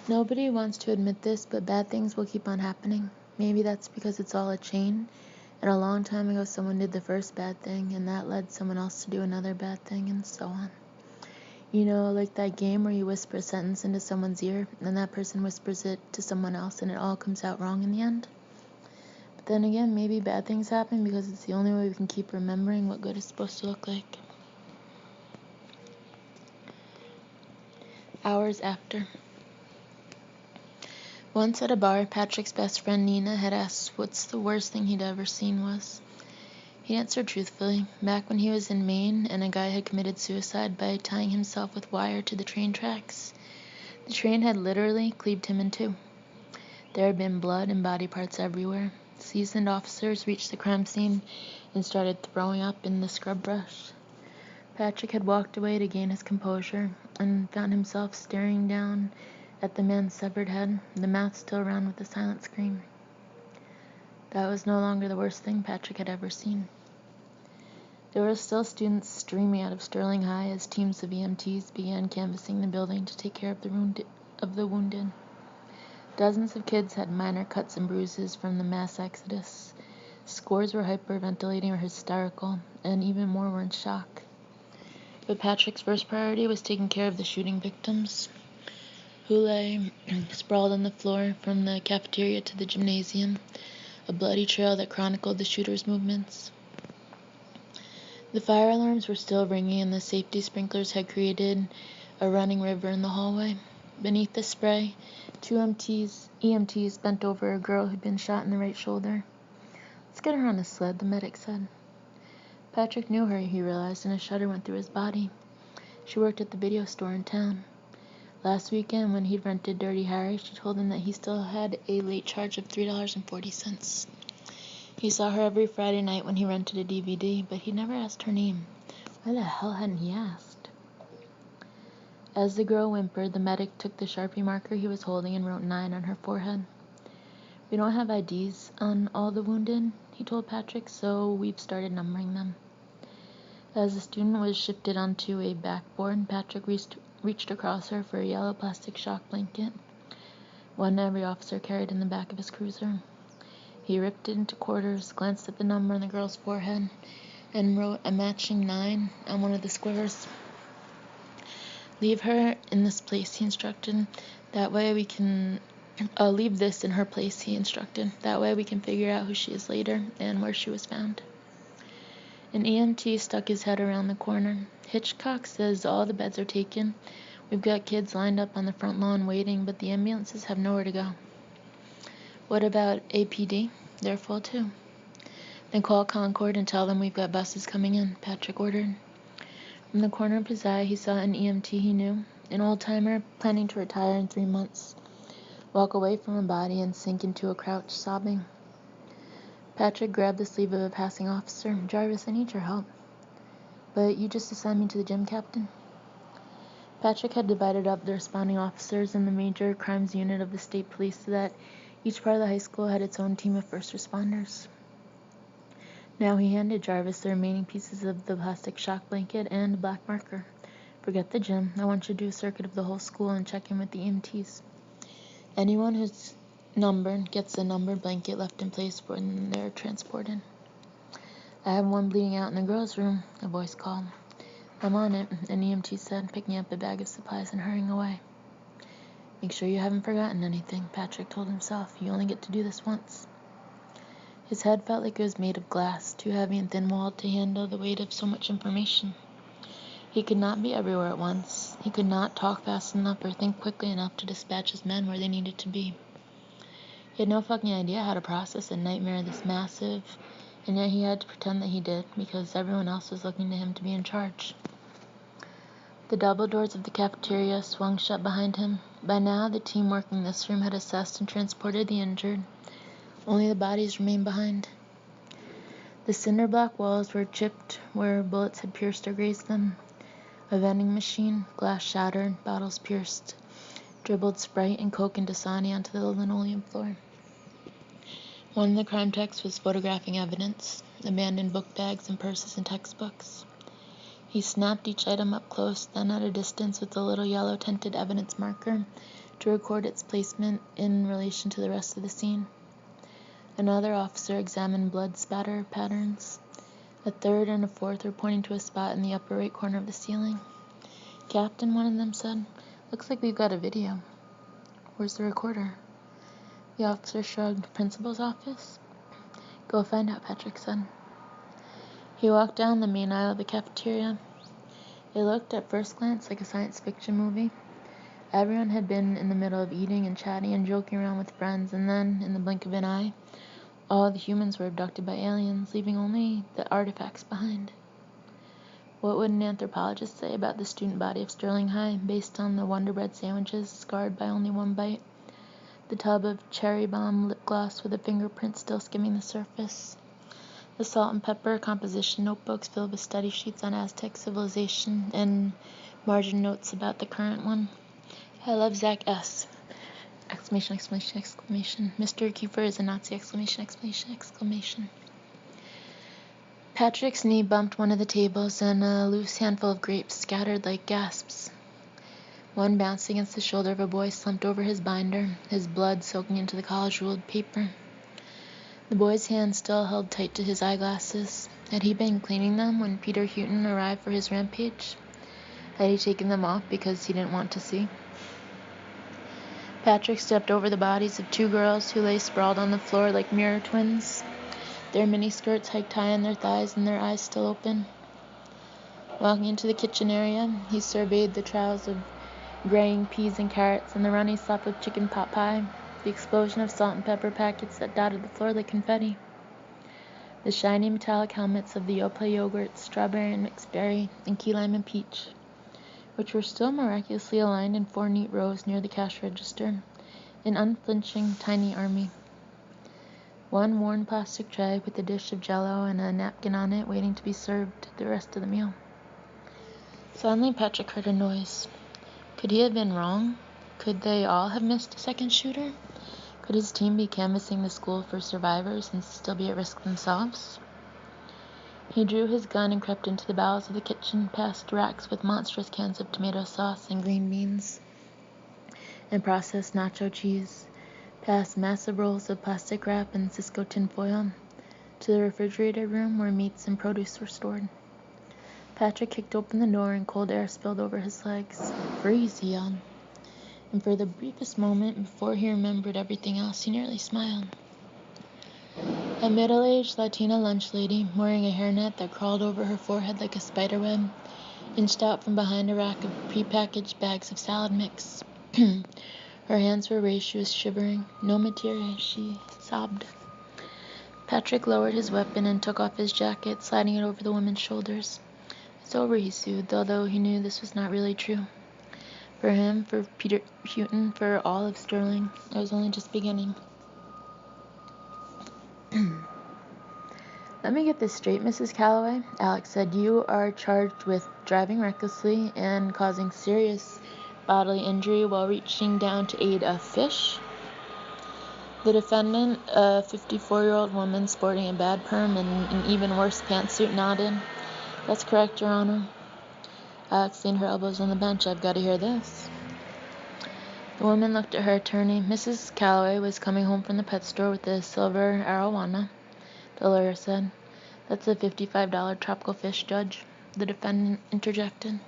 Nobody wants to admit this, but bad things will keep on happening. Maybe that's because it's all a chain, and a long time ago someone did the first bad thing, and that led someone else to do another bad thing, and so on. You know, like that game where you whisper a sentence into someone's ear, and that person whispers it to someone else, and it all comes out wrong in the end. But then again, maybe bad things happen because it's the only way we can keep remembering what good is supposed to look like. Hours after. Once at a bar, Patrick's best friend Nina had asked what's the worst thing he'd ever seen was. He answered truthfully, back when he was in Maine and a guy had committed suicide by tying himself with wire to the train tracks. The train had literally cleaved him in two. There had been blood and body parts everywhere. Seasoned officers reached the crime scene and started throwing up in the scrub brush. Patrick had walked away to gain his composure and found himself staring down at the man's severed head, the mouth still round with a silent scream. That was no longer the worst thing Patrick had ever seen. There were still students streaming out of Sterling High as teams of EMTs began canvassing the building to take care of the wounded. Dozens of kids had minor cuts and bruises from the mass exodus. Scores were hyperventilating or hysterical, and even more were in shock. But Patrick's first priority was taking care of the shooting victims, who lay sprawled on the floor from the cafeteria to the gymnasium, a bloody trail that chronicled the shooter's movements. The fire alarms were still ringing, and the safety sprinklers had created a running river in the hallway. Beneath the spray, two EMTs bent over a girl who'd been shot in the right shoulder. "Let's get her on a sled," the medic said. Patrick knew her, he realized, and a shudder went through his body. She worked at the video store in town. Last weekend, when he'd rented Dirty Harry, she told him that he still had a late charge of $3.40. He saw her every Friday night when he rented a DVD, but he never asked her name. Why the hell hadn't he asked? As the girl whimpered, the medic took the Sharpie marker he was holding and wrote 9 on her forehead. "We don't have IDs on all the wounded," he told Patrick, "so we've started numbering them." As the student was shifted onto a backboard, Patrick reached across her for a yellow plastic shock blanket, one every officer carried in the back of his cruiser. He ripped it into quarters, glanced at the number on the girl's forehead, and wrote a matching 9 on one of the squares. "Leave her in this place," he instructed. "That way we can leave this in her place," he instructed. "That way we can figure out who she is later and where she was found." An EMT stuck his head around the corner. "Hitchcock says all the beds are taken. We've got kids lined up on the front lawn waiting, but the ambulances have nowhere to go." "What about APD? They're full too." "Then call Concord and tell them we've got buses coming in," Patrick ordered. From the corner of his eye, he saw an EMT he knew, an old-timer planning to retire in 3 months, walk away from a body and sink into a crouch, sobbing. Patrick grabbed the sleeve of a passing officer. "Jarvis, I need your help." "But you just assigned me to the gym captain." Patrick had divided up the responding officers in the major crimes unit of the state police so that each part of the high school had its own team of first responders. Now he handed Jarvis the remaining pieces of the plastic shock blanket and a black marker. "Forget the gym. I want you to do a circuit of the whole school and check in with the EMTs. Anyone who's numbered gets a numbered blanket left in place when they're transported." "I have one bleeding out in the girls' room," a voice called. "I'm on it," an EMT said, picking up a bag of supplies and hurrying away. "Make sure you haven't forgotten anything," Patrick told himself. "You only get to do this once." His head felt like it was made of glass, too heavy and thin-walled to handle the weight of so much information. He could not be everywhere at once. He could not talk fast enough or think quickly enough to dispatch his men where they needed to be. He had no fucking idea how to process a nightmare this massive, and yet he had to pretend that he did, because everyone else was looking to him to be in charge. The double doors of the cafeteria swung shut behind him. By now, the team working this room had assessed and transported the injured. Only the bodies remained behind. The cinder block walls were chipped where bullets had pierced or grazed them. A vending machine, glass shattered, bottles pierced, dribbled Sprite and Coke and Dasani onto the linoleum floor. One of the crime techs was photographing evidence, abandoned book bags and purses and textbooks. He snapped each item up close, then at a distance with a little yellow tinted evidence marker to record its placement in relation to the rest of the scene. Another officer examined blood spatter patterns. A third and a fourth were pointing to a spot in the upper right corner of the ceiling. "Captain," one of them said, "looks like we've got a video." "Where's the recorder?" The officer shrugged. "Principal's office?" "Go find out," Patrick said. He walked down the main aisle of the cafeteria. It looked at first glance like a science fiction movie. Everyone had been in the middle of eating and chatting and joking around with friends, and then, in the blink of an eye, all the humans were abducted by aliens, leaving only the artifacts behind. What would an anthropologist say about the student body of Sterling High, based on the Wonder Bread sandwiches scarred by only one bite, the tub of cherry bomb lip gloss with a fingerprint still skimming the surface, the salt and pepper composition notebooks filled with study sheets on Aztec civilization and margin notes about the current one? "I love Zach S. Exclamation, exclamation, exclamation. Mr. Kiefer is a Nazi! Exclamation, exclamation, exclamation. Patrick's knee bumped one of the tables, and a loose handful of grapes scattered like gasps. One bounced against the shoulder of a boy slumped over his binder, his blood soaking into the college-ruled paper. The boy's hand still held tight to his eyeglasses. Had he been cleaning them when Peter Houghton arrived for his rampage? Had he taken them off because he didn't want to see? Patrick stepped over the bodies of two girls who lay sprawled on the floor like mirror twins, their miniskirts hiked high on their thighs and their eyes still open. Walking into the kitchen area, he surveyed the trails of graying peas and carrots and the runny slop of chicken pot pie, the explosion of salt and pepper packets that dotted the floor like confetti, the shiny metallic helmets of the Yoplait yogurts, strawberry and mixed berry, and key lime and peach, which were still miraculously aligned in 4 neat rows near the cash register, an unflinching tiny army. One worn plastic tray with a dish of Jell-O and a napkin on it waiting to be served the rest of the meal. Suddenly Patrick heard a noise. Could he have been wrong? Could they all have missed a second shooter? Could his team be canvassing the school for survivors and still be at risk themselves? He drew his gun and crept into the bowels of the kitchen, past racks with monstrous cans of tomato sauce and green beans and processed nacho cheese, past massive rolls of plastic wrap and Cisco tinfoil, to the refrigerator room where meats and produce were stored. Patrick kicked open the door and cold air spilled over his legs. "Freeze," he yelled. And for the briefest moment before he remembered everything else, he nearly smiled. A middle-aged Latina lunch lady, wearing a hairnet that crawled over her forehead like a spiderweb, inched out from behind a rack of prepackaged bags of salad mix. Her hands were raised. She was shivering. "No materia," she sobbed. Patrick lowered his weapon and took off his jacket, sliding it over the woman's shoulders. "It's over," he soothed, although he knew this was not really true. For him, for Peter Houghton, for all of Sterling, it was only just beginning. "Let me get this straight, Mrs. Calloway," Alex said. "You are charged with driving recklessly and causing serious bodily injury while reaching down to aid a fish?" The defendant, a 54-year-old woman sporting a bad perm and an even worse pantsuit, nodded. "That's correct, Your Honor." Alex leaned her elbows on the bench. "I've got to hear this." The woman looked at her attorney. "Mrs. Calloway was coming home from the pet store with a silver arowana," the lawyer said. "That's a $55 tropical fish, Judge," the defendant interjected.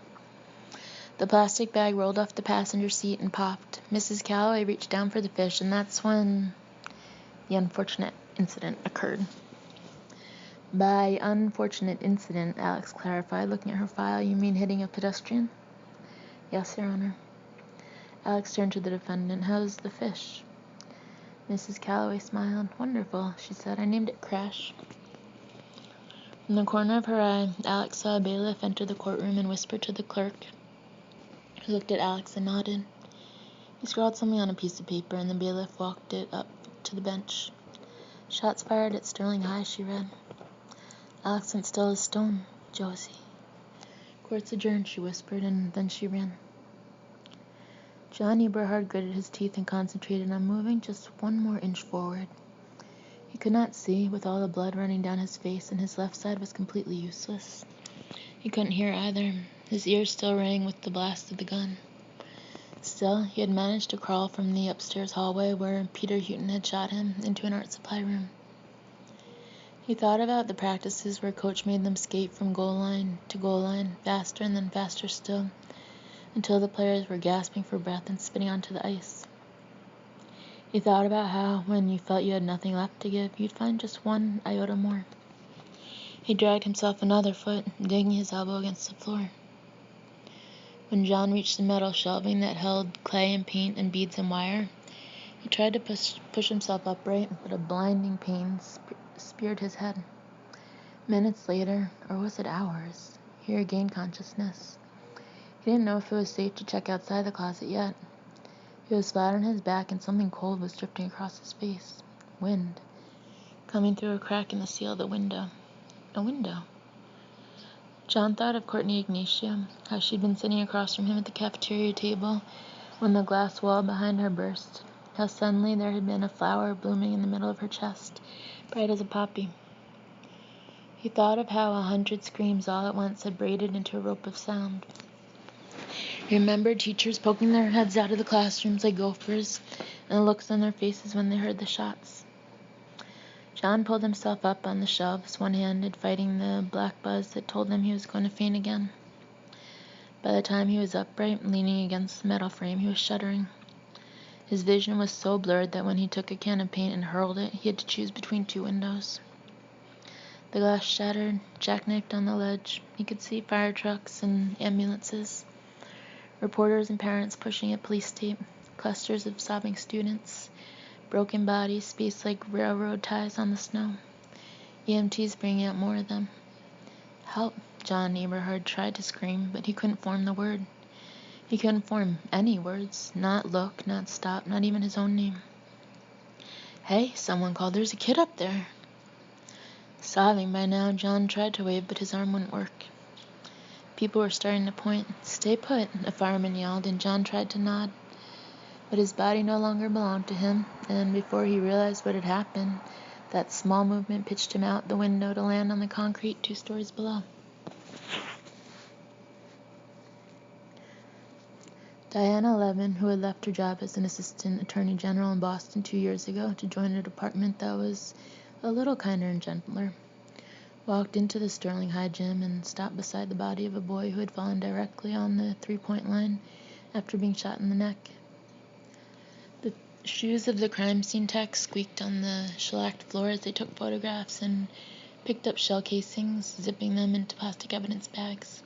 The plastic bag rolled off the passenger seat and popped. Mrs. Calloway reached down for the fish, and that's when the unfortunate incident occurred. "By unfortunate incident," Alex clarified, looking at her file, "you mean hitting a pedestrian?" "Yes, Your Honor." Alex turned to the defendant. "How's the fish?" Mrs. Calloway smiled. "Wonderful," she said. "I named it Crash." From the corner of her eye, Alex saw a bailiff enter the courtroom and whisper to the clerk, who looked at Alex and nodded. He scrawled something on a piece of paper, and the bailiff walked it up to the bench. "Shots fired at Sterling High," she read. Alex went still as stone. "Josie." "Court's adjourned," she whispered, and then she ran. John Eberhard gritted his teeth and concentrated on moving just one more inch forward. He could not see, with all the blood running down his face, and his left side was completely useless. He couldn't hear either. His ears still rang with the blast of the gun. Still, he had managed to crawl from the upstairs hallway where Peter Houghton had shot him into an art supply room. He thought about the practices where Coach made them skate from goal line to goal line, faster and then faster still, until the players were gasping for breath and spitting onto the ice. He thought about how, when you felt you had nothing left to give, you'd find just one iota more. He dragged himself another foot, digging his elbow against the floor. When John reached the metal shelving that held clay and paint and beads and wire, he tried to push himself upright, but a blinding pain speared his head. Minutes later, or was it hours, he regained consciousness. He didn't know if it was safe to check outside the closet yet. He was flat on his back and something cold was drifting across his face. Wind, coming through a crack in the seal of the window. A window. John thought of Courtney Ignatia, how she'd been sitting across from him at the cafeteria table when the glass wall behind her burst, how suddenly there had been a flower blooming in the middle of her chest, bright as a poppy. He thought of how 100 screams all at once had braided into a rope of sound. He remembered teachers poking their heads out of the classrooms like gophers, and the looks on their faces when they heard the shots. John pulled himself up on the shelves, one-handed, fighting the black buzz that told him he was going to faint again. By the time he was upright, leaning against the metal frame, he was shuddering. His vision was so blurred that when he took a can of paint and hurled it, he had to choose between two windows. The glass shattered, jackknifed on the ledge. He could see fire trucks and ambulances, reporters and parents pushing at police tape, clusters of sobbing students, broken bodies spaced like railroad ties on the snow. EMTs bringing out more of them. Help, John Eberhard tried to scream, but he couldn't form the word. He couldn't form any words, not look, not stop, not even his own name. Hey, someone called, there's a kid up there. Sobbing by now, John tried to wave, but his arm wouldn't work. People were starting to point. Stay put, a fireman yelled, and John tried to nod. But his body no longer belonged to him, and before he realized what had happened, that small movement pitched him out the window to land on the concrete 2 stories below. Diana Levin, who had left her job as an assistant attorney general in Boston 2 years ago to join a department that was a little kinder and gentler, walked into the Sterling High gym and stopped beside the body of a boy who had fallen directly on the 3-point line after being shot in the neck. The shoes of the crime scene techs squeaked on the shellacked floor as they took photographs and picked up shell casings, zipping them into plastic evidence bags.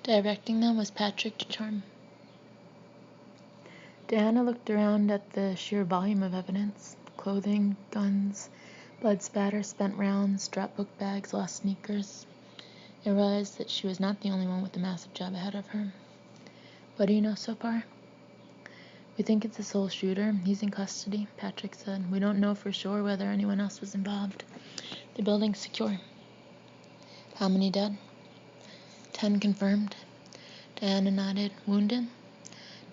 Directing them was Patrick Ducharme. Diana looked around at the sheer volume of evidence: clothing, guns, blood spatter, spent rounds, dropped book bags, lost sneakers, and realized that she was not the only one with a massive job ahead of her. What do you know so far? We think it's the sole shooter. He's in custody, Patrick said. We don't know for sure whether anyone else was involved. The building's secure. How many dead? 10 confirmed. Diana nodded. Wounded?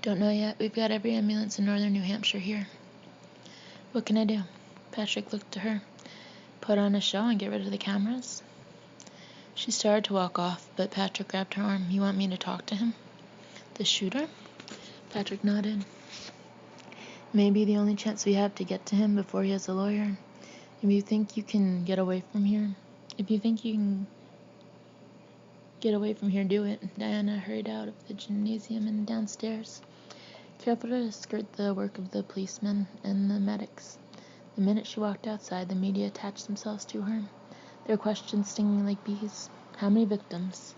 Don't know yet. We've got every ambulance in northern New Hampshire here. What can I do? Patrick looked to her. Put on a show and get rid of the cameras? She started to walk off, but Patrick grabbed her arm. You want me to talk to him? The shooter? Patrick nodded. Maybe the only chance we have to get to him before he has a lawyer. If you think you can get away from here, do it. Diana hurried out of the gymnasium and downstairs, careful to skirt the work of the policemen and the medics. The minute she walked outside, the media attached themselves to her, their questions stinging like bees. How many victims?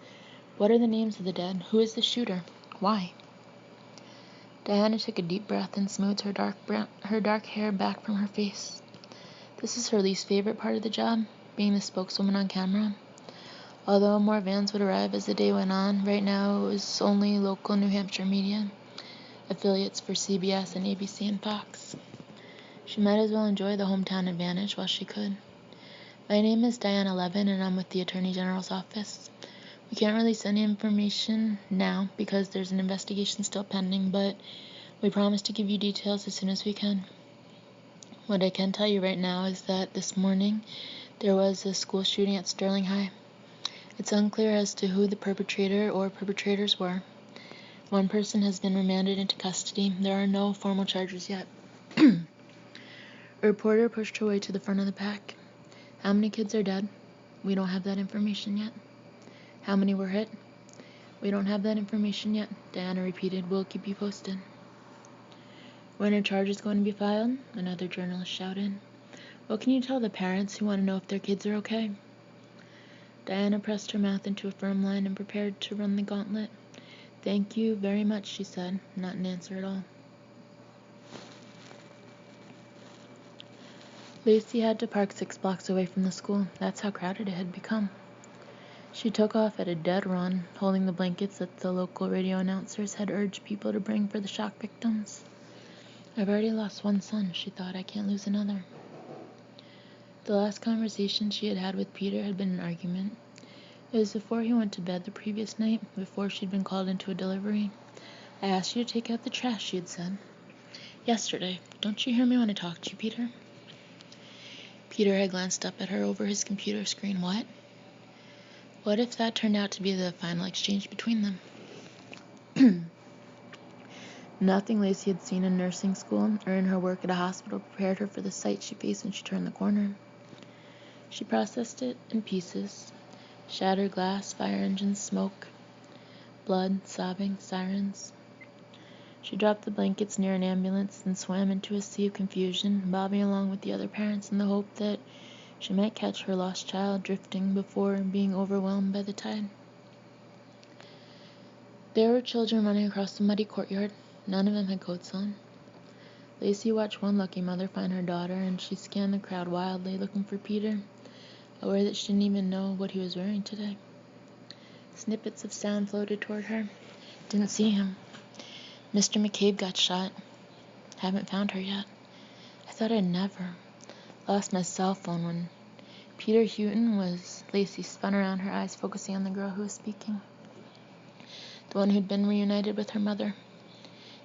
What are the names of the dead? Who is the shooter? Why? Diana took a deep breath and smoothed her dark hair back from her face. This is her least favorite part of the job, being the spokeswoman on camera. Although more vans would arrive as the day went on, right now it was only local New Hampshire media, affiliates for CBS and ABC and Fox. She might as well enjoy the hometown advantage while she could. My name is Diana Levin, and I'm with the Attorney General's office. We can't release any information now because there's an investigation still pending, but we promise to give you details as soon as we can. What I can tell you right now is that this morning there was a school shooting at Sterling High. It's unclear as to who the perpetrator or perpetrators were. One person has been remanded into custody. There are no formal charges yet. A reporter pushed her way to the front of the pack. How many kids are dead? We don't have that information yet. How many were hit? We don't have that information yet, Diana repeated. We'll keep you posted. When are charges going to be filed? Another journalist shouted. What can you tell the parents who want to know if their kids are okay? Diana pressed her mouth into a firm line and prepared to run the gauntlet. Thank you very much, she said, not an answer at all. Lacey had to park 6 blocks away from the school. That's how crowded it had become. She took off at a dead run, holding the blankets that the local radio announcers had urged people to bring for the shock victims. I've already lost one son, she thought. I can't lose another. The last conversation she had had with Peter had been an argument. It was before he went to bed the previous night, before she'd been called into a delivery. I asked you to take out the trash, she had said. Yesterday. Don't you hear me when I talk to you, Peter? Peter had glanced up at her over his computer screen. What? What if that turned out to be the final exchange between them? Nothing Lacey had seen in nursing school or in her work at a hospital prepared her for the sight she faced when she turned the corner. She processed it in pieces. Shattered glass, fire engines, smoke, blood, sobbing, sirens. She dropped the blankets near an ambulance and swam into a sea of confusion, bobbing along with the other parents in the hope that she might catch her lost child drifting before being overwhelmed by the tide. There were children running across the muddy courtyard. None of them had coats on. Lacey watched one lucky mother find her daughter, and she scanned the crowd wildly, looking for Peter, aware that she didn't even know what he was wearing today. Snippets of sound floated toward her. Didn't see him. Mr. McCabe got shot. Haven't found her yet. I thought I'd never. Lost my cell phone when Peter Houghton was... Lacey spun around, her eyes focusing on the girl who was speaking. The one who'd been reunited with her mother.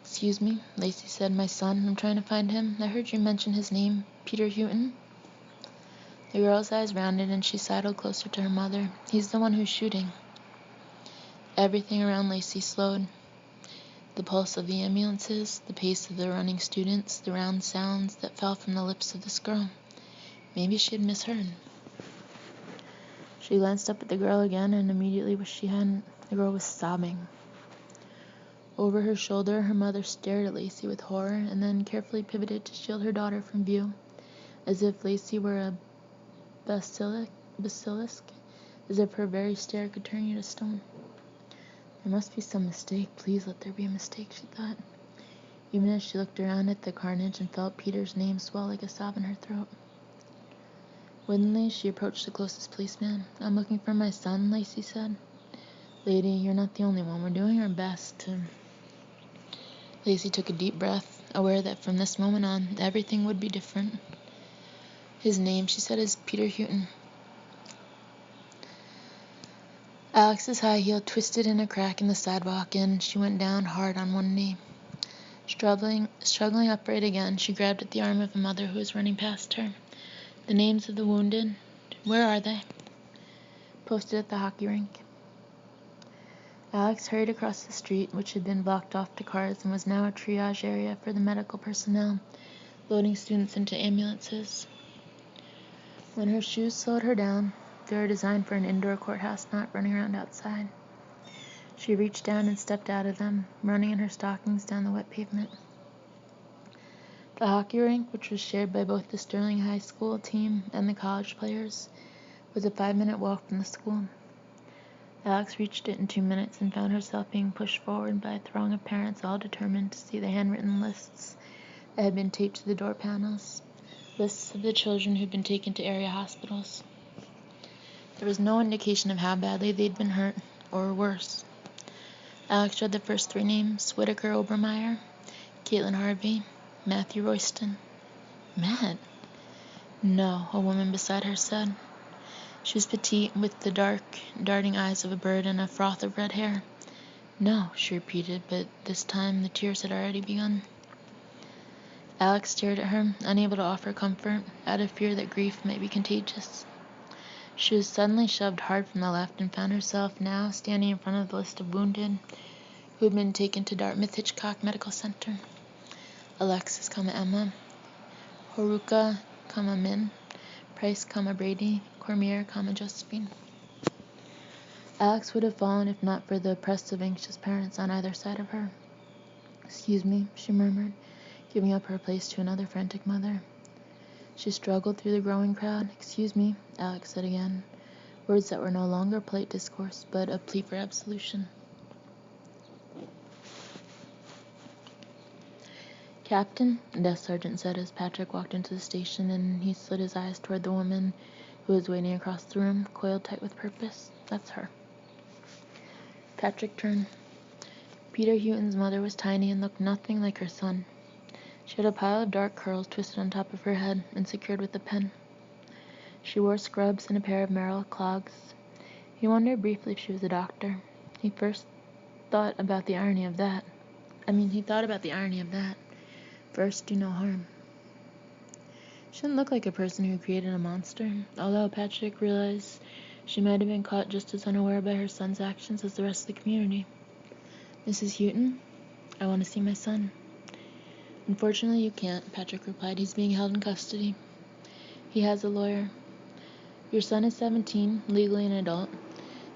Excuse me, Lacey said. My son. I'm trying to find him. I heard you mention his name. Peter Houghton? The girl's eyes rounded and she sidled closer to her mother. He's the one who's shooting. Everything around Lacey slowed. The pulse of the ambulances, the pace of the running students, the round sounds that fell from the lips of this girl. Maybe she had misheard. She glanced up at the girl again and immediately wished she hadn't. The girl was sobbing. Over her shoulder, her mother stared at Lacey with horror and then carefully pivoted to shield her daughter from view, as if Lacey were a basilisk, as if her very stare could turn you to stone. There must be some mistake. Please let there be a mistake, she thought, even as she looked around at the carnage and felt Peter's name swell like a sob in her throat. Woodenly, she approached the closest policeman. I'm looking for my son, Lacey said. Lady, you're not the only one. We're doing our best to... Lacey took a deep breath, aware that from this moment on, everything would be different. His name, she said, is Peter Houghton. Alex's high heel twisted in a crack in the sidewalk, and she went down hard on one knee. Struggling upright again, she grabbed at the arm of a mother who was running past her. The names of the wounded, where are they? Posted at the hockey rink. Alex hurried across the street, which had been blocked off to cars and was now a triage area for the medical personnel, loading students into ambulances. When her shoes slowed her down, they were designed for an indoor courthouse, not running around outside. She reached down and stepped out of them, running in her stockings down the wet pavement. The hockey rink, which was shared by both the Sterling High School team and the college players, was a 5-minute walk from the school. Alex reached it in 2 minutes and found herself being pushed forward by a throng of parents all determined to see the handwritten lists that had been taped to the door panels, lists of the children who'd been taken to area hospitals. There was no indication of how badly they'd been hurt, or worse. Alex read the first 3 names: Whitaker Obermeyer, Caitlin Harvey, Matthew Royston. Matt? No, a woman beside her said. She was petite, with the dark, darting eyes of a bird and a froth of red hair. No, she repeated, but this time the tears had already begun. Alex stared at her, unable to offer comfort, out of fear that grief might be contagious. She was suddenly shoved hard from the left and found herself now standing in front of the list of wounded who had been taken to Dartmouth Hitchcock Medical Center. Alexis, Emma, Horuka, Min, Price, Brady, Cormier, Josephine. Alex would have fallen if not for the oppressive, anxious parents on either side of her. "Excuse me," she murmured, giving up her place to another frantic mother. She struggled through the growing crowd. "Excuse me," Alex said again, words that were no longer polite discourse, but a plea for absolution. "Captain," the desk sergeant said as Patrick walked into the station, and he slid his eyes toward the woman who was waiting across the room, coiled tight with purpose. "That's her." Patrick turned. Peter Houghton's mother was tiny and looked nothing like her son. She had a pile of dark curls twisted on top of her head and secured with a pin. She wore scrubs and a pair of Merrill clogs. He wondered briefly if she was a doctor. He thought about the irony of that. First, do no harm. She didn't look like a person who created a monster, although Patrick realized she might have been caught just as unaware by her son's actions as the rest of the community. "Mrs. Houghton, I want to see my son." "Unfortunately, you can't," Patrick replied. "He's being held in custody. He has a lawyer. Your son is 17, legally an adult.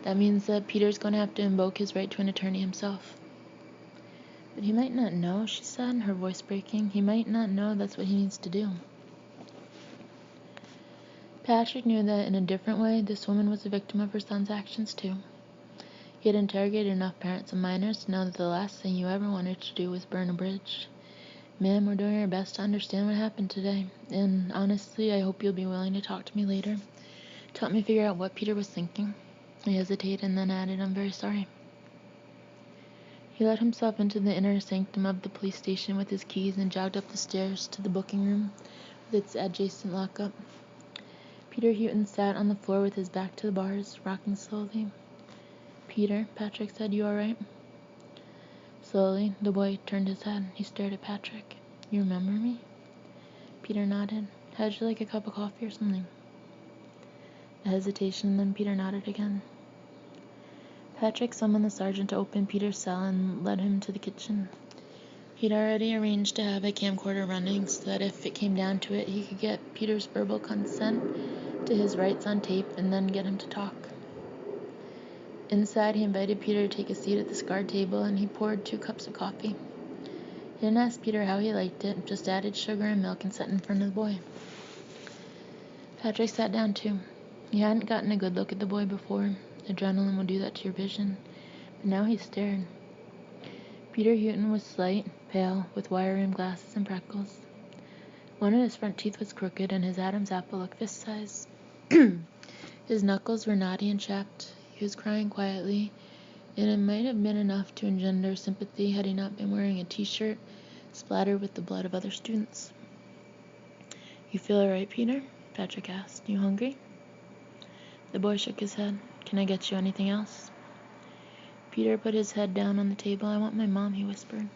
That means that Peter's going to have to invoke his right to an attorney himself." "But he might not know," she said, her voice breaking. "He might not know that's what he needs to do." Patrick knew that in a different way, this woman was a victim of her son's actions too. He had interrogated enough parents of minors to know that the last thing you ever wanted to do was burn a bridge. "Ma'am, we're doing our best to understand what happened today, and honestly, I hope you'll be willing to talk to me later to help me figure out what Peter was thinking." He hesitated and then added, "I'm very sorry." He let himself into the inner sanctum of the police station with his keys and jogged up the stairs to the booking room with its adjacent lockup. Peter Houghton sat on the floor with his back to the bars, rocking slowly. "Peter," Patrick said, "you all right?" Slowly, the boy turned his head. He stared at Patrick. "You remember me?" Peter nodded. "How'd you like a cup of coffee or something?" A hesitation, then Peter nodded again. Patrick summoned the sergeant to open Peter's cell and led him to the kitchen. He'd already arranged to have a camcorder running so that if it came down to it, he could get Peter's verbal consent to his rights on tape and then get him to talk. Inside, he invited Peter to take a seat at the scarred table, and he poured 2 cups of coffee. He didn't ask Peter how he liked it, just added sugar and milk and sat in front of the boy. Patrick sat down too. He hadn't gotten a good look at the boy before. Adrenaline will do that to your vision. But now he stared. Peter Houghton was slight, pale, with wire-rimmed glasses and freckles. One of his front teeth was crooked, and his Adam's apple looked fist-size. His knuckles were knotty and chapped. He was crying quietly, and it might have been enough to engender sympathy had he not been wearing a t-shirt splattered with the blood of other students. "You feel all right, Peter?" Patrick asked. "You hungry?" The boy shook his head. "Can I get you anything else?" Peter put his head down on the table. "I want my mom," he whispered.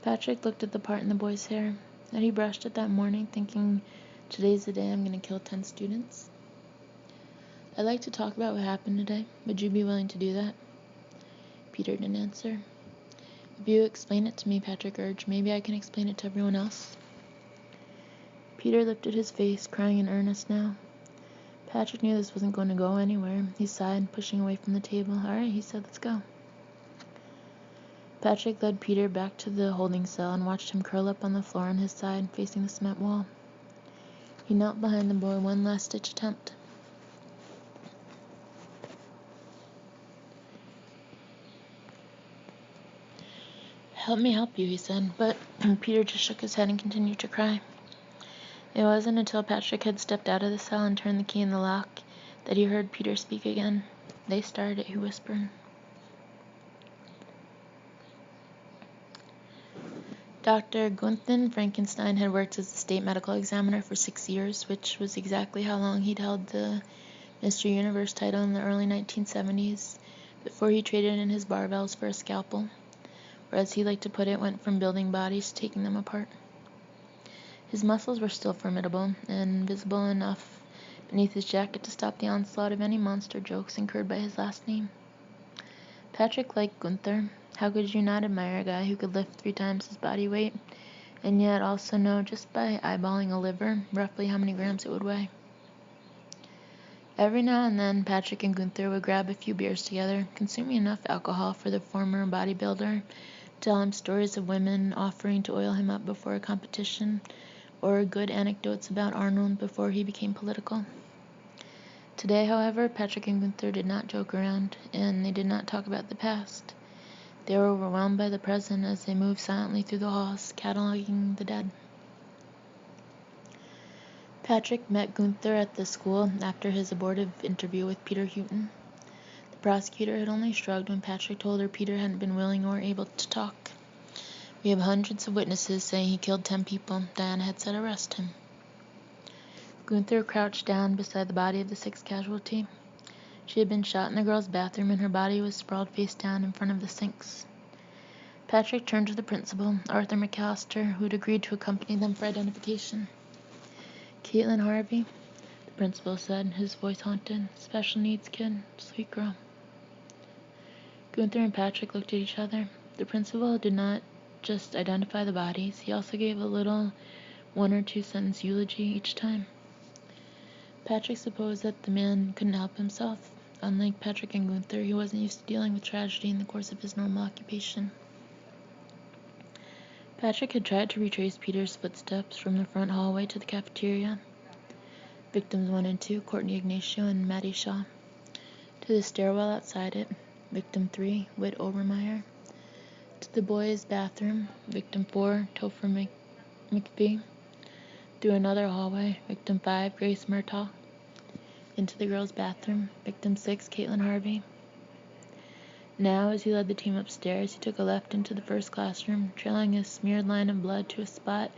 Patrick looked at the part in the boy's hair that he brushed it that morning, thinking, "Today's the day I'm going to kill 10 students." "I'd like to talk about what happened today. Would you be willing to do that?" Peter didn't answer. "If you explain it to me," Patrick urged, "maybe I can explain it to everyone else." Peter lifted his face, crying in earnest now. Patrick knew this wasn't going to go anywhere. He sighed, pushing away from the table. "All right," he said, "let's go." Patrick led Peter back to the holding cell and watched him curl up on the floor on his side, facing the cement wall. He knelt behind the boy, one last-ditch attempt. "Help me help you," he said, but Peter just shook his head and continued to cry. It wasn't until Patrick had stepped out of the cell and turned the key in the lock that he heard Peter speak again. "They started it," he whispered. Dr. Gunthin Frankenstein had worked as a state medical examiner for 6 years, which was exactly how long he'd held the Mr. Universe title in the early 1970s, before he traded in his barbells for a scalpel, or as he liked to put it, went from building bodies to taking them apart. His muscles were still formidable, and visible enough beneath his jacket to stop the onslaught of any monster jokes incurred by his last name. Patrick liked Gunther. How could you not admire a guy who could lift 3 times his body weight, and yet also know just by eyeballing a liver roughly how many grams it would weigh? Every now and then, Patrick and Gunther would grab a few beers together, consuming enough alcohol for the former bodybuilder to tell him stories of women offering to oil him up before a competition, or good anecdotes about Arnold before he became political. Today, however, Patrick and Gunther did not joke around, and they did not talk about the past. They were overwhelmed by the present as they moved silently through the halls, cataloging the dead. Patrick met Gunther at the school after his abortive interview with Peter Houghton. The prosecutor had only shrugged when Patrick told her Peter hadn't been willing or able to talk. "We have hundreds of witnesses saying he killed 10 people. Diana had said arrest him." Gunther crouched down beside the body of the 6th casualty. She had been shot in the girls' bathroom, and her body was sprawled face down in front of the sinks. Patrick turned to the principal, Arthur McAllister, who had agreed to accompany them for identification. "Caitlin Harvey," the principal said, his voice haunted. "Special needs kid, sweet girl." Gunther and Patrick looked at each other. The principal did not just identify the bodies, he also gave a little 1 or 2 sentence eulogy each time. Patrick supposed that the man couldn't help himself. Unlike Patrick and Gunther, he wasn't used to dealing with tragedy in the course of his normal occupation. Patrick had tried to retrace Peter's footsteps from the front hallway to the cafeteria. Victims 1 and 2, Courtney Ignacio and Maddie Shaw. To the stairwell outside it, Victim 3, Whit Obermeyer. To the boys' bathroom, Victim 4, Topher McPhee. Through another hallway, Victim 5, Grace Murtaugh. Into the girls' bathroom, Victim 6, Caitlin Harvey. Now, as he led the team upstairs, he took a left into the first classroom, trailing a smeared line of blood to a spot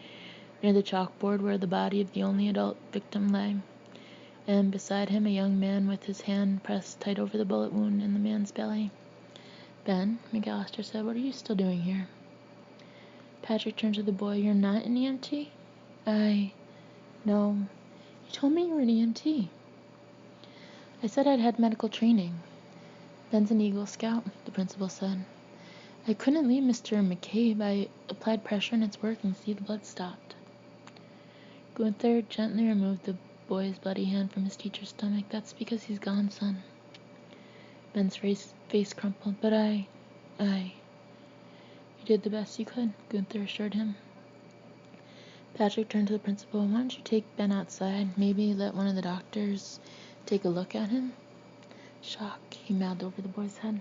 near the chalkboard where the body of the only adult victim lay, and beside him a young man with his hand pressed tight over the bullet wound in the man's belly. "Ben," McAllister said, "what are you still doing here?" Patrick turned to the boy. "You're not an EMT?" No. You told me you were an EMT." "I said I'd had medical training." "Ben's an Eagle Scout," the principal said. "I couldn't leave Mr. McCabe. I applied pressure and it's working. See, the blood stopped." Gunther gently removed the boy's bloody hand from his teacher's stomach. "That's because he's gone, son." Ben's face crumpled. "But I... You did the best you could," Gunther assured him. Patrick turned to the principal. "Why don't you take Ben outside? Maybe let one of the doctors take a look at him?" "Shock," he mouthed over the boy's head.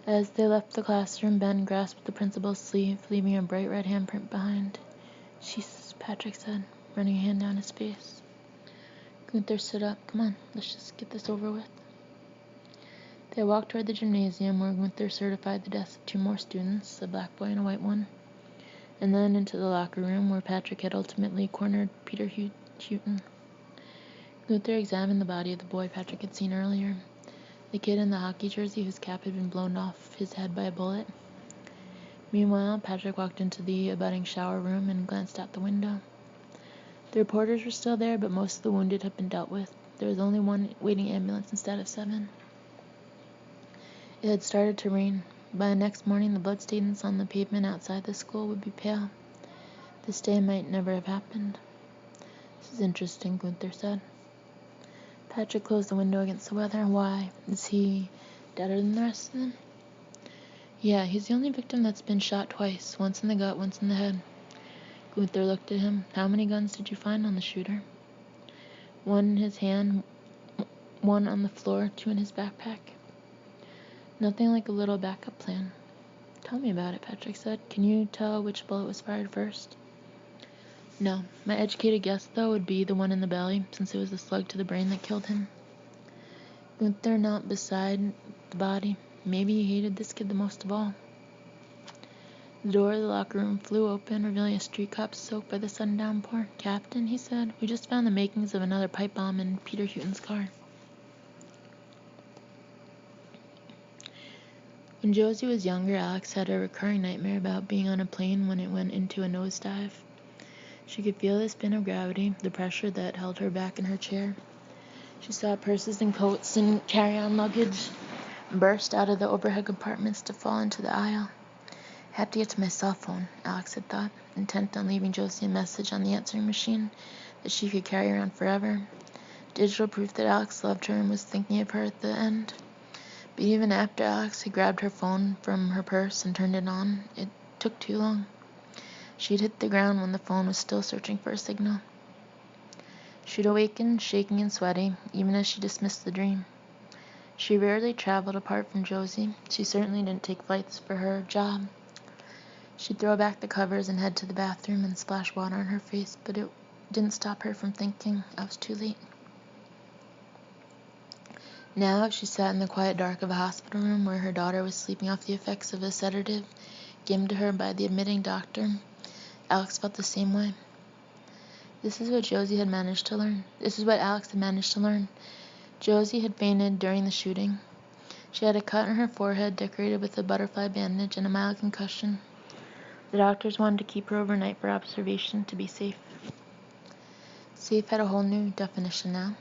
As they left the classroom, Ben grasped the principal's sleeve, leaving a bright red handprint behind. "Jesus," Patrick said, running a hand down his face. Gunther stood up. "Come on, let's just get this over with." They walked toward the gymnasium where Gunther certified the deaths of 2 more students, a black boy and a white one, and then into the locker room where Patrick had ultimately cornered Peter Houghton. Gunther examined the body of the boy Patrick had seen earlier, the kid in the hockey jersey whose cap had been blown off his head by a bullet. Meanwhile, Patrick walked into the abutting shower room and glanced out the window. The reporters were still there, but most of the wounded had been dealt with. There was only 1 waiting ambulance instead of 7. It had started to rain. By the next morning, the bloodstains on the pavement outside the school would be pale. This day might never have happened. "This is interesting," Gunther said. Patrick closed the window against the weather. "Why? Is he deader than the rest of them?" "Yeah, he's the only victim that's been shot twice, once in the gut, once in the head." Gunther looked at him. "How many guns did you find on the shooter?" "1 in his hand, 1 on the floor, 2 in his backpack." "Nothing like a little backup plan." "Tell me about it," Patrick said. "Can you tell which bullet was fired first?" "No. My educated guess, though, would be the one in the belly, since it was the slug to the brain that killed him." Gunther knelt beside the body. Maybe he hated this kid the most of all. The door of the locker room flew open, revealing a street cop soaked by the sudden downpour. "Captain," he said, "we just found the makings of another pipe bomb in Peter Houghton's car." When Josie was younger, Alex had a recurring nightmare about being on a plane when it went into a nosedive. She could feel the spin of gravity, the pressure that held her back in her chair. She saw purses and coats and carry-on luggage burst out of the overhead compartments to fall into the aisle. I have to get to my cell phone, Alex had thought, intent on leaving Josie a message on the answering machine that she could carry around forever. Digital proof that Alex loved her and was thinking of her at the end. But even after Alex had grabbed her phone from her purse and turned it on, it took too long. She'd hit the ground when the phone was still searching for a signal. She'd awakened, shaking and sweaty, even as she dismissed the dream. She rarely traveled apart from Josie. She certainly didn't take flights for her job. She'd throw back the covers and head to the bathroom and splash water on her face, but it didn't stop her from thinking. I was too late. Now, she sat in the quiet dark of a hospital room where her daughter was sleeping off the effects of a sedative given to her by the admitting doctor. Alex felt the same way. This is what Josie had managed to learn. This is what Alex had managed to learn. Josie had fainted during the shooting. She had a cut on her forehead decorated with a butterfly bandage and a mild concussion. The doctors wanted to keep her overnight for observation to be safe. Safe had a whole new definition now.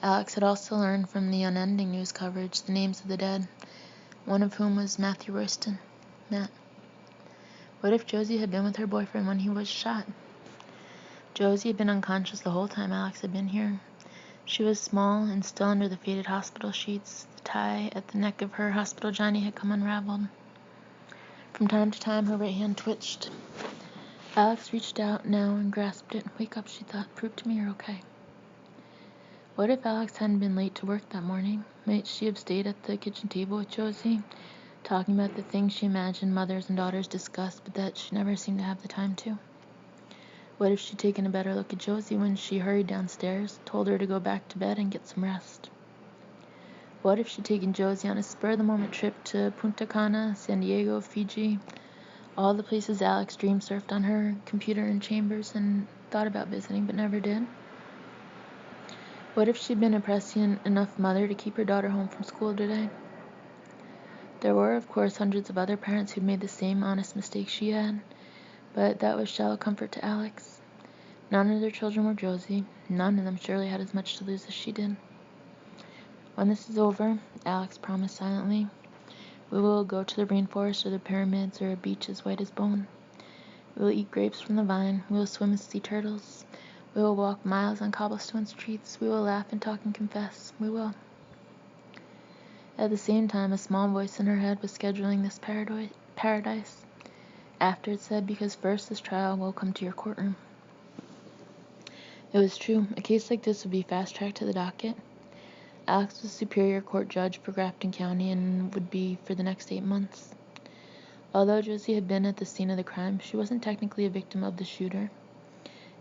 Alex had also learned from the unending news coverage the names of the dead, one of whom was Matthew Royston, Matt. What if Josie had been with her boyfriend when he was shot? Josie had been unconscious the whole time Alex had been here. She was small and still under the faded hospital sheets. The tie at the neck of her hospital johnny had come unraveled. From time to time, her right hand twitched. Alex reached out now and grasped it. Wake up, she thought. Prove to me you're okay. What if Alex hadn't been late to work that morning? Might she have stayed at the kitchen table with Josie, talking about the things she imagined mothers and daughters discussed, but that she never seemed to have the time to? What if she'd taken a better look at Josie when she hurried downstairs, told her to go back to bed and get some rest? What if she'd taken Josie on a spur-of-the-moment trip to Punta Cana, San Diego, Fiji, all the places Alex dream surfed on her computer in Chambers and thought about visiting but never did? What if she'd been a prescient enough mother to keep her daughter home from school today? There were, of course, hundreds of other parents who'd made the same honest mistake she had, but that was shallow comfort to Alex. None of their children were Josie. None of them surely had as much to lose as she did. When this is over, Alex promised silently, we will go to the rainforest or the pyramids or a beach as white as bone. We will eat grapes from the vine. We will swim with sea turtles. We will walk miles on cobblestone streets. We will laugh and talk and confess. We will. At the same time, a small voice in her head was scheduling this paradise. After it said, because first this trial will come to your courtroom. It was true. A case like this would be fast-tracked to the docket. Alex was Superior Court judge for Grafton County and would be for the next 8 months. Although Josie had been at the scene of the crime, she wasn't technically a victim of the shooter.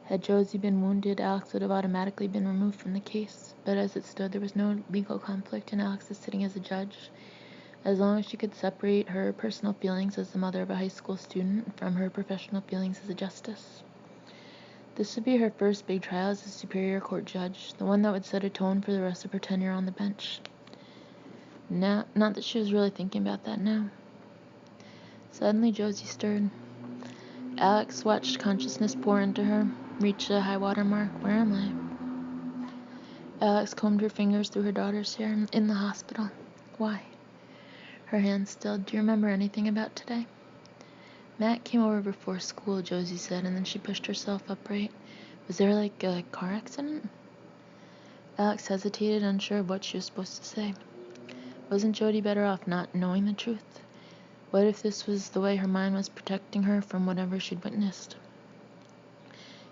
Had Josie been wounded, Alex would have automatically been removed from the case, but as it stood, there was no legal conflict in Alex's sitting as a judge, as long as she could separate her personal feelings as the mother of a high school student from her professional feelings as a justice. This would be her first big trial as a Superior Court judge, the one that would set a tone for the rest of her tenure on the bench. Not that she was really thinking about that now. Suddenly, Josie stirred. Alex watched consciousness pour into her, reach a high water mark. Where am I? Alex combed her fingers through her daughter's hair. In the hospital. Why? Her hands stilled. Do you remember anything about today? Matt came over before school, Josie said, and then she pushed herself upright. Was there like a car accident? Alex hesitated, unsure of what she was supposed to say. Wasn't Jodi better off not knowing the truth? What if this was the way her mind was protecting her from whatever she'd witnessed?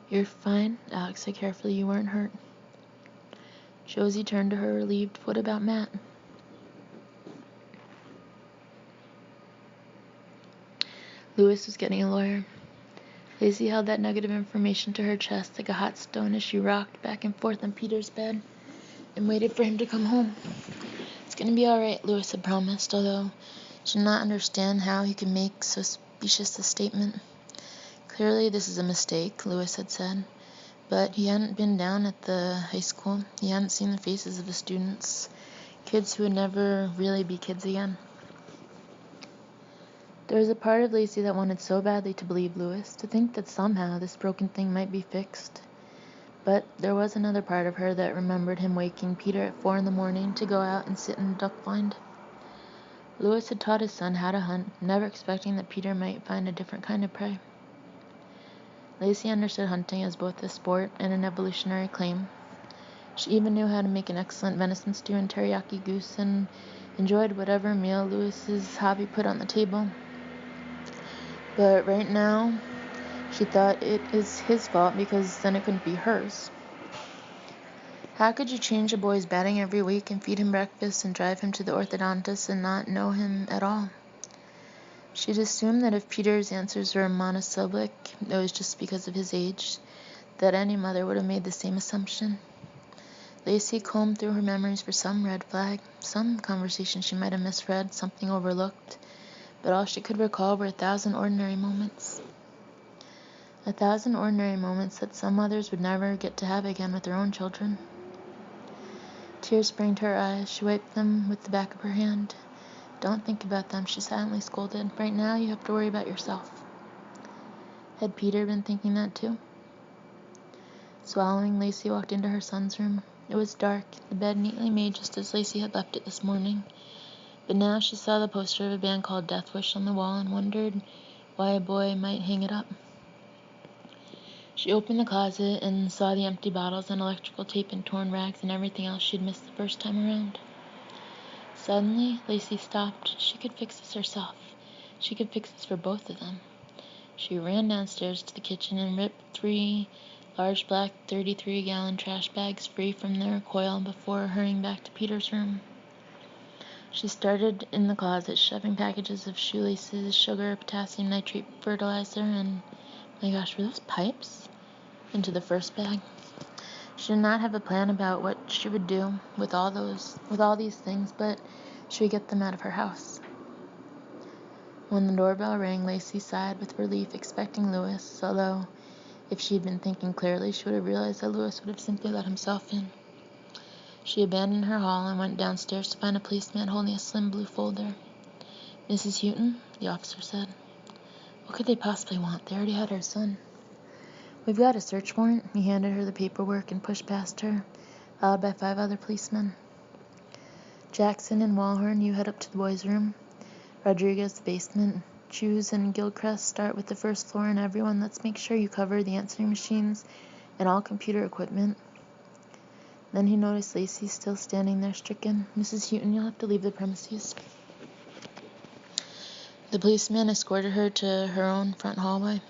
You're fine, Alex said carefully. You weren't hurt. Josie turned to her, relieved. What about Matt? Lewis was getting a lawyer. Lacey held that nugget of information to her chest like a hot stone as she rocked back and forth on Peter's bed and waited for him to come home. It's going to be all right, Lewis had promised, although she did not understand how he could make so specious a statement. Clearly this is a mistake, Lewis had said, but he hadn't been down at the high school. He hadn't seen the faces of the students, kids who would never really be kids again. There was a part of Lacey that wanted so badly to believe Louis, to think that somehow this broken thing might be fixed. But there was another part of her that remembered him waking Peter at 4 a.m. to go out and sit in the duck blind. Louis had taught his son how to hunt, never expecting that Peter might find a different kind of prey. Lacey understood hunting as both a sport and an evolutionary claim. She even knew how to make an excellent venison stew and teriyaki goose, and enjoyed whatever meal Louis's hobby put on the table. But right now, she thought it is his fault because then it couldn't be hers. How could you change a boy's bedding every week and feed him breakfast and drive him to the orthodontist and not know him at all? She'd assumed that if Peter's answers were monosyllabic, it was just because of his age, that any mother would have made the same assumption. Lacey combed through her memories for some red flag, some conversation she might have misread, something overlooked, but all she could recall were 1,000 ordinary moments. 1,000 ordinary moments that some mothers would never get to have again with their own children. Tears sprang to her eyes. She wiped them with the back of her hand. "Don't think about them," she silently scolded. "Right now you have to worry about yourself." Had Peter been thinking that too? Swallowing, Lacey walked into her son's room. It was dark, the bed neatly made just as Lacey had left it this morning. But now she saw the poster of a band called Death Wish on the wall and wondered why a boy might hang it up. She opened the closet and saw the empty bottles and electrical tape and torn rags and everything else she'd missed the first time around. Suddenly, Lacey stopped. She could fix this herself. She could fix this for both of them. She ran downstairs to the kitchen and ripped 3 large black 33-gallon trash bags free from their coil before hurrying back to Peter's room. She started in the closet, shoving packages of shoelaces, sugar, potassium nitrate fertilizer, and, my gosh, were those pipes? Into the first bag. She did not have a plan about what she would do with all these things, but she would get them out of her house. When the doorbell rang, Lacey sighed with relief, expecting Louis, although if she had been thinking clearly, she would have realized that Louis would have simply let himself in. She abandoned her hall and went downstairs to find a policeman holding a slim blue folder. "Mrs. Houghton," the officer said. What could they possibly want? They already had her son. "We've got a search warrant." He handed her the paperwork and pushed past her, followed by 5 other policemen. "Jackson and Walhorn, you head up to the boys' room. Rodriguez, the basement. Chews and Gilchrist, start with the first floor, and everyone, let's make sure you cover the answering machines and all computer equipment." Then he noticed Lacey still standing there stricken. "Mrs. Houghton, you'll have to leave the premises." The policeman escorted her to her own front hallway.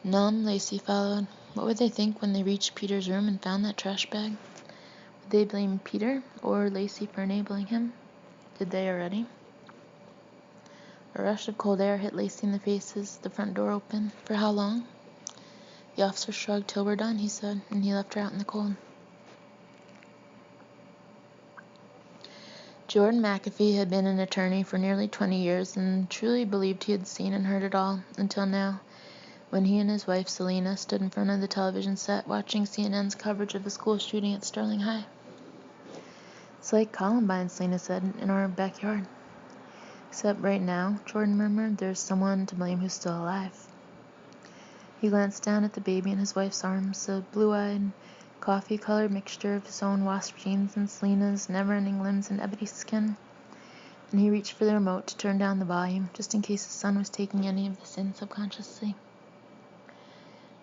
Numb, Lacey followed. What would they think when they reached Peter's room and found that trash bag? Would they blame Peter or Lacey for enabling him? Did they already? A rush of cold air hit Lacey in the face as the front door opened. "For how long?" The officer shrugged. "Till we're done," he said, and he left her out in the cold. Jordan McAfee had been an attorney for nearly 20 years and truly believed he had seen and heard it all, until now, when he and his wife Selena stood in front of the television set watching CNN's coverage of the school shooting at Sterling High. "It's like Columbine," Selena said, "in our backyard." "Except right now," Jordan murmured, "there's someone to blame who's still alive." He glanced down at the baby in his wife's arms, a blue-eyed, coffee-colored mixture of his own wasp jeans and Selena's never-ending limbs and ebony skin, and he reached for the remote to turn down the volume, just in case his son was taking any of this in subconsciously.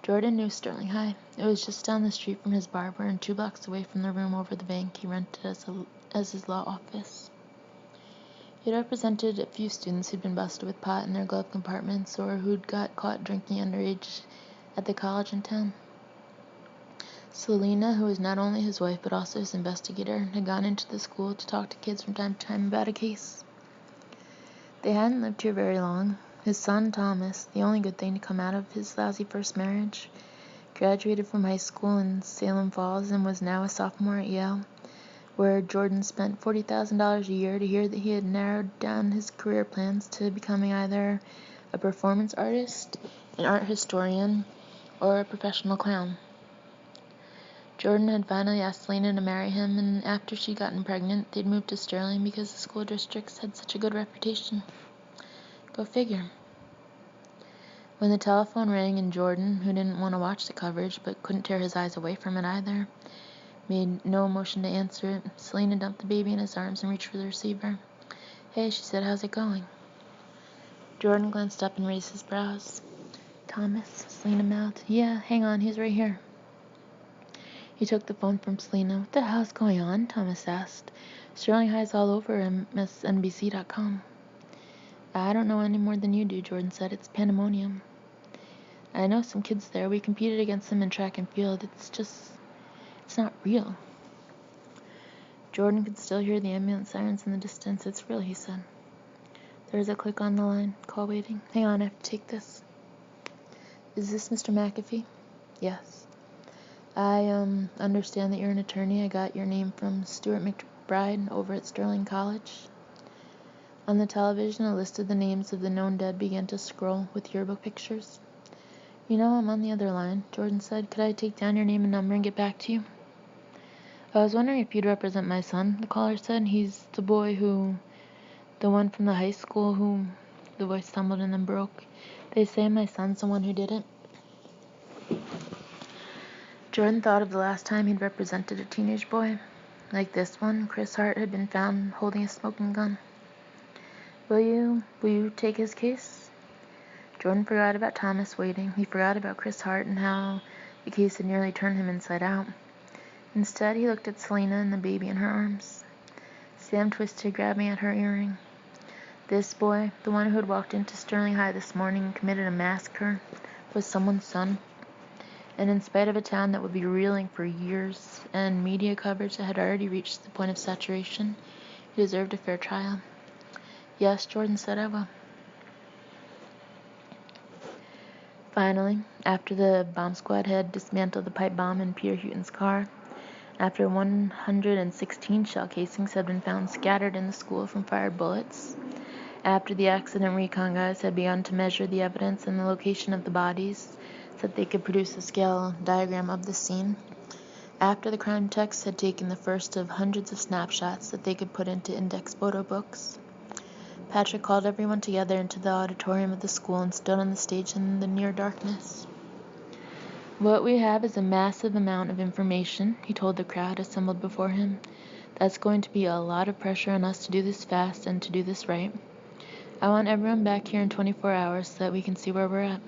Jordan knew Sterling High. It was just down the street from his barber and 2 blocks away from the room over the bank he rented as his law office. It represented a few students who'd been busted with pot in their glove compartments or who'd got caught drinking underage at the college in town. Selena, who was not only his wife but also his investigator, had gone into the school to talk to kids from time to time about a case. They hadn't lived here very long. His son, Thomas, the only good thing to come out of his lousy first marriage, graduated from high school in Salem Falls and was now a sophomore at Yale, where Jordan spent $40,000 a year to hear that he had narrowed down his career plans to becoming either a performance artist, an art historian, or a professional clown. Jordan had finally asked Selena to marry him, and after she'd gotten pregnant, they'd moved to Sterling because the school districts had such a good reputation. Go figure. When the telephone rang and Jordan, who didn't want to watch the coverage but couldn't tear his eyes away from it either, made no motion to answer it, Selena dumped the baby in his arms and reached for the receiver. Hey, she said, how's it going? Jordan glanced up and raised his brows. Thomas, Selena mouthed. Yeah, hang on, he's right here. He took the phone from Selena. What the hell's going on? Thomas asked. Sterling High's all over MSNBC.com. I don't know any more than you do, Jordan said. It's pandemonium. I know some kids there. We competed against them in track and field. It's not real. Jordan could still hear the ambulance sirens in the distance. It's real, he said. There was a click on the line. Call waiting. Hang on, I have to take this. Is this Mr. McAfee? Yes. I understand that you're an attorney. I got your name from Stuart McBride over at Sterling College. On the television, a list of the names of the known dead began to scroll with yearbook pictures. You know, I'm on the other line, Jordan said. Could I take down your name and number and get back to you? I was wondering if you'd represent my son, the caller said. He's the one from the high school who the voice stumbled and then broke. They say my son's the one who did it. Jordan thought of the last time he'd represented a teenage boy. Like this one, Chris Hart had been found holding a smoking gun. Will you take his case? Jordan forgot about Thomas waiting. He forgot about Chris Hart and how the case had nearly turned him inside out. Instead, he looked at Selena and the baby in her arms. Sam twisted, grabbing at her earring. This boy, the one who had walked into Sterling High this morning and committed a massacre, was someone's son. And in spite of a town that would be reeling for years and media coverage that had already reached the point of saturation, he deserved a fair trial. Yes, Jordan said, I will. Finally, after the bomb squad had dismantled the pipe bomb in Peter Houghton's car, after 116 shell casings had been found scattered in the school from fired bullets, after the accident recon guys had begun to measure the evidence and the location of the bodies so that they could produce a scale diagram of the scene, after the crime techs had taken the first of hundreds of snapshots that they could put into index photo books, Patrick called everyone together into the auditorium of the school and stood on the stage in the near darkness. What we have is a massive amount of information, he told the crowd assembled before him. That's going to be a lot of pressure on us to do this fast and to do this right. I want everyone back here in 24 hours so that we can see where we're at.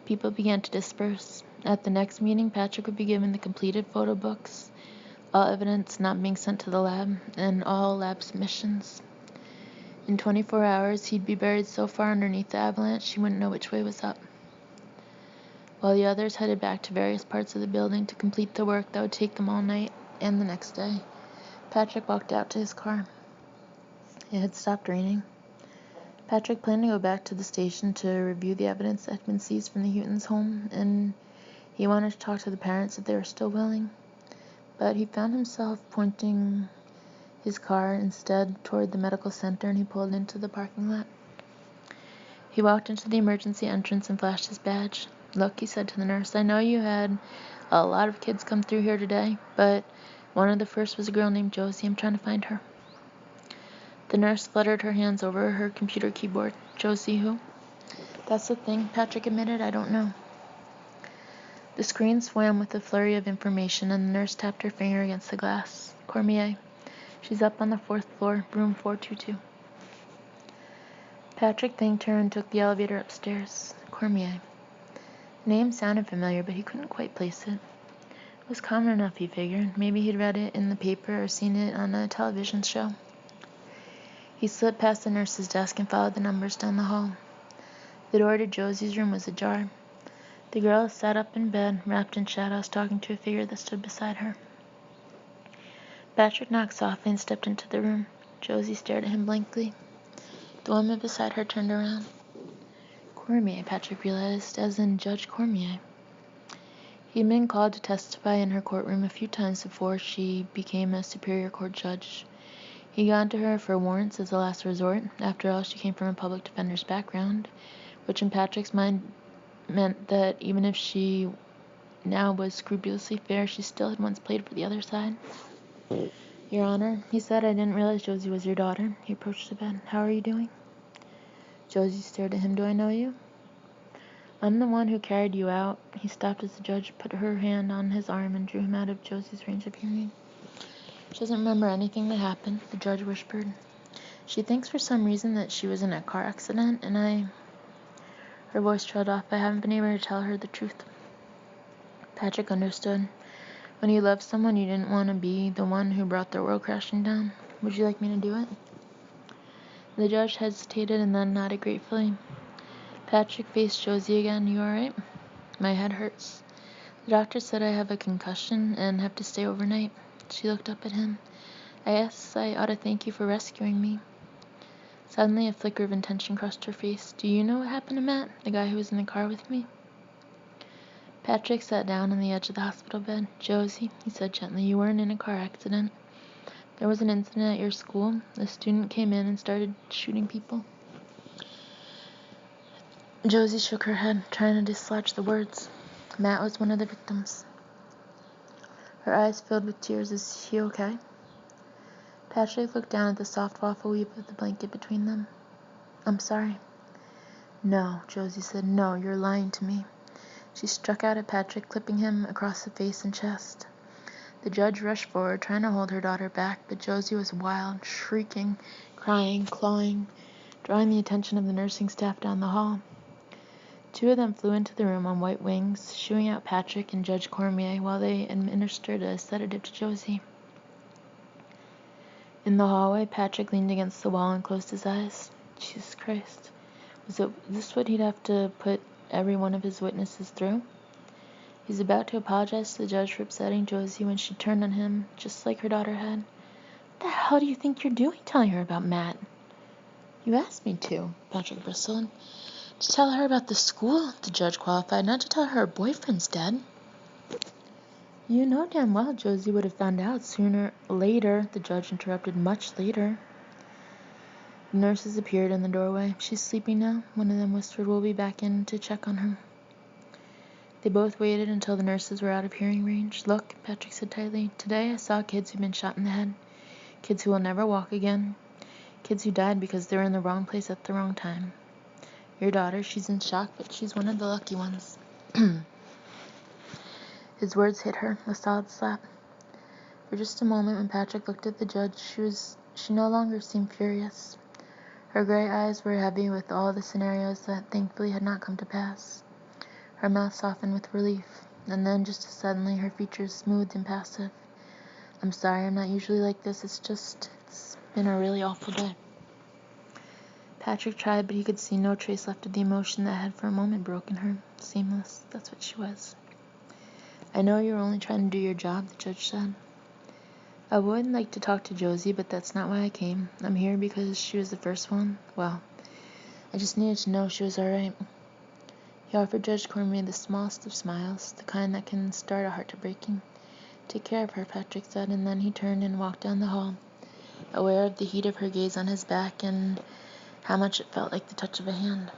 People began to disperse. At the next meeting, Patrick would be given the completed photo books, all evidence not being sent to the lab, and all lab submissions. In 24 hours, he'd be buried so far underneath the avalanche he wouldn't know which way was up. While the others headed back to various parts of the building to complete the work that would take them all night and the next day, Patrick walked out to his car. It had stopped raining. Patrick planned to go back to the station to review the evidence that had been seized from the Houghtons' home, and he wanted to talk to the parents if they were still willing. But he found himself pointing his car instead toward the medical center, and he pulled into the parking lot. He walked into the emergency entrance and flashed his badge. Look, he said to the nurse, I know you had a lot of kids come through here today, but one of the first was a girl named Josie. I'm trying to find her. The nurse fluttered her hands over her computer keyboard. Josie who? That's the thing, Patrick admitted. I don't know. The screen swam with a flurry of information, and the nurse tapped her finger against the glass. Cormier. She's up on the 4th floor, room 422. Patrick thanked her and took the elevator upstairs. Cormier. The name sounded familiar, but he couldn't quite place it. It was common enough, he figured. Maybe he'd read it in the paper or seen it on a television show. He slipped past the nurse's desk and followed the numbers down the hall. The door to Josie's room was ajar. The girl sat up in bed, wrapped in shadows, talking to a figure that stood beside her. Patrick knocked softly and stepped into the room. Josie stared at him blankly. The woman beside her turned around. Cormier, Patrick realized, as in Judge Cormier. He'd been called to testify in her courtroom a few times before she became a Superior Court judge. He'd gone to her for warrants as a last resort. After all, she came from a public defender's background, which in Patrick's mind meant that even if she now was scrupulously fair, she still had once played for the other side. Your Honor, he said, I didn't realize Josie was your daughter. He approached the bed. How are you doing? Josie stared at him. Do I know you? I'm the one who carried you out. He stopped as the judge put her hand on his arm and drew him out of Josie's range of hearing. She doesn't remember anything that happened, the judge whispered. She thinks for some reason that she was in a car accident, and Her voice trailed off. I haven't been able to tell her the truth. Patrick understood. When you loved someone, you didn't want to be the one who brought their world crashing down. Would you like me to do it? The judge hesitated and then nodded gratefully. Patrick faced Josie again. You all right? My head hurts. The doctor said I have a concussion and have to stay overnight. She looked up at him. I guess I ought to thank you for rescuing me. Suddenly, a flicker of intention crossed her face. Do you know what happened to Matt, the guy who was in the car with me? Patrick sat down on the edge of the hospital bed. Josie, he said gently, you weren't in a car accident. There was an incident at your school. A student came in and started shooting people. Josie shook her head, trying to dislodge the words. Matt was one of the victims. Her eyes filled with tears. Is he okay? Patrick looked down at the soft waffle weave of the blanket between them. I'm sorry. No, Josie said. No, you're lying to me. She struck out at Patrick, clipping him across the face and chest. The judge rushed forward, trying to hold her daughter back, but Josie was wild, shrieking, crying, clawing, drawing the attention of the nursing staff down the hall. Two of them flew into the room on white wings, shooing out Patrick and Judge Cormier while they administered a sedative to Josie. In the hallway, Patrick leaned against the wall and closed his eyes. Jesus Christ. Was this what he'd have to put every one of his witnesses through? He was about to apologize to the judge for upsetting Josie when she turned on him, just like her daughter had. What the hell do you think you're doing telling her about Matt? You asked me to, Patrick bristled. To tell her about the school, the judge qualified, not to tell her her boyfriend's dead. You know damn well Josie would have found out sooner. Later, the judge interrupted, much later. The nurses appeared in the doorway. She's sleeping now, one of them whispered. We'll be back in to check on her. They both waited until the nurses were out of hearing range. Look, Patrick said tightly, today I saw kids who've been shot in the head. Kids who will never walk again. Kids who died because they were in the wrong place at the wrong time. Your daughter, she's in shock, but she's one of the lucky ones. His words hit her, a solid slap. For just a moment, when Patrick looked at the judge, she no longer seemed furious. Her gray eyes were heavy with all the scenarios that thankfully had not come to pass. Her mouth softened with relief, and then just as suddenly her features smoothed and passive. I'm sorry, I'm not usually like this. It's been a really awful day. Patrick tried, but he could see no trace left of the emotion that had for a moment broken her. Seamless, that's what she was. I know you're only trying to do your job, the judge said. I would like to talk to Josie, but that's not why I came. I'm here because she was the first one. Well, I just needed to know she was all right. He offered Judge Cormier the smallest of smiles, the kind that can start a heart to breaking. Take care of her, Patrick said, and then he turned and walked down the hall, aware of the heat of her gaze on his back and how much it felt like the touch of a hand.